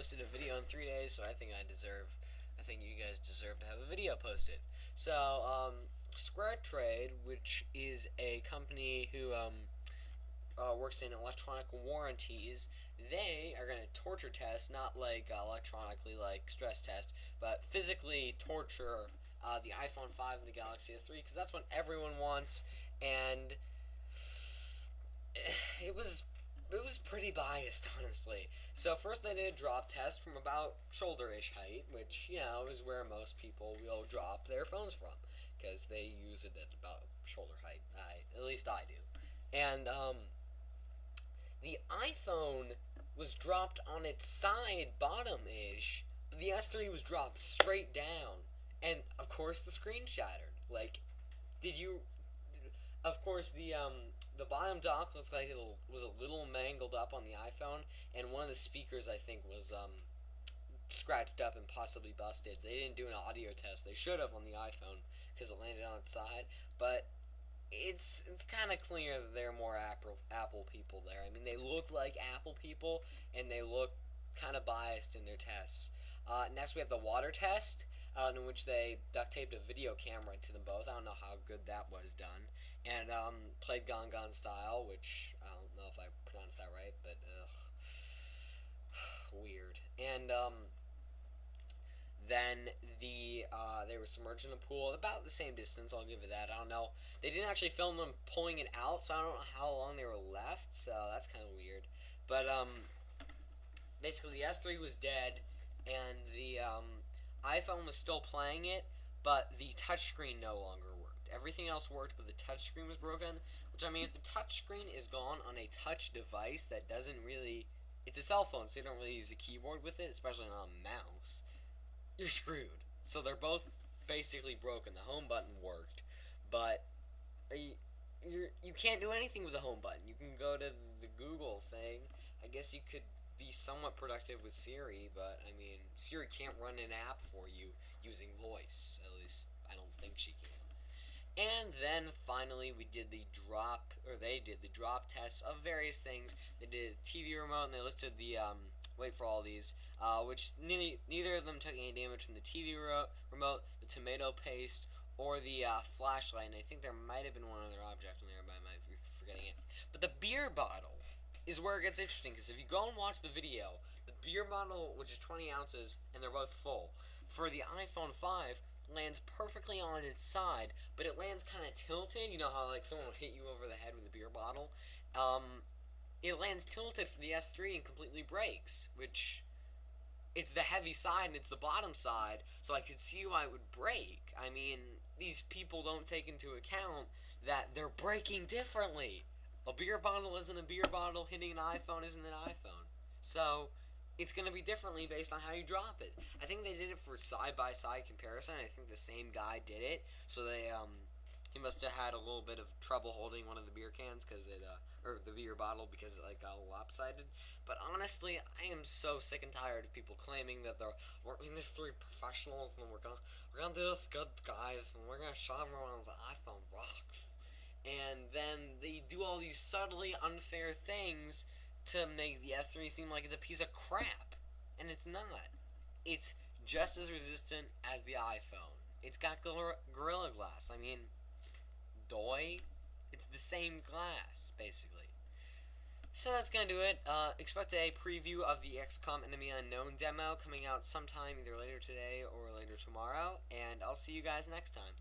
posted a video in 3 days, so I think you guys deserve to have a video posted. So, SquareTrade, which is a company who works in electronic warranties, they are going to torture test, not like electronically like stress test, but physically torture the iPhone 5 and the Galaxy S3, because that's what everyone wants, and it was pretty biased, honestly. So first they did a drop test from about shoulder-ish height, which, you know, is where most people will drop their phones from, because they use it at about shoulder height. At least I do. And the iPhone was dropped on its side, bottom-ish, but the S3 was dropped straight down, and of course the screen shattered. Like, did you? Of course, the bottom dock looked like it was a little mangled up on the iPhone, and one of the speakers, I think, was scratched up and possibly busted. They didn't do an audio test. They should have on the iPhone because it landed on its side, but it's kind of clear that there are more Apple people there. I mean, they look like Apple people, and they look kind of biased in their tests. Next, we have the water test, in which they duct taped a video camera to them both. I don't know how good that was done. And played Gangnam Style, which I don't know if I pronounced that right, but weird. And then they were submerged in a pool about the same distance. I'll give it that. I don't know. They didn't actually film them pulling it out, so I don't know how long they were left. So that's kind of weird. But basically, the S3 was dead, and the iPhone was still playing it, but the touchscreen no longer worked. Everything else worked, but the touchscreen was broken. Which, I mean, if the touchscreen is gone on a touch device that doesn't really... It's a cell phone, so you don't really use a keyboard with it, especially not a mouse. You're screwed. So they're both basically broken. The home button worked, but you can't do anything with the home button. You can go to the Google thing. I guess you could be somewhat productive with Siri, but I mean, Siri can't run an app for you using voice. At least I don't think she can. And then finally we did they did the drop tests of various things. They did a TV remote, and they listed the wait for all these, which neither of them took any damage from the TV remote, the tomato paste, or the flashlight, and I think there might have been one other object in there, but I might be forgetting it. But the beer bottle is where it gets interesting, because if you go and watch the video, the beer bottle, which is 20 ounces, and they're both full, for the iPhone 5, lands perfectly on its side, but it lands kind of tilted. You know how, like, someone will hit you over the head with a beer bottle? It lands tilted for the S3 and completely breaks, which, it's the heavy side and it's the bottom side, so I could see why it would break. I mean, these people don't take into account that they're breaking differently. A beer bottle isn't a beer bottle, hitting an iPhone isn't an iPhone. So, it's going to be differently based on how you drop it. I think they did it for side-by-side comparison. I think the same guy did it, so he must have had a little bit of trouble holding one of the beer cans, or the beer bottle, because it, like, got lopsided. But honestly, I am so sick and tired of people claiming that we're industry professionals, and we're gonna do this good, guys, and we're gonna show everyone the iPhone rocks. And then they do all these subtly unfair things to make the S3 seem like it's a piece of crap. And it's not. It's just as resistant as the iPhone. It's got Gorilla Glass. I mean, it's the same glass, basically. So that's gonna do it. Expect a preview of the XCOM Enemy Unknown demo coming out sometime either later today or later tomorrow. And I'll see you guys next time.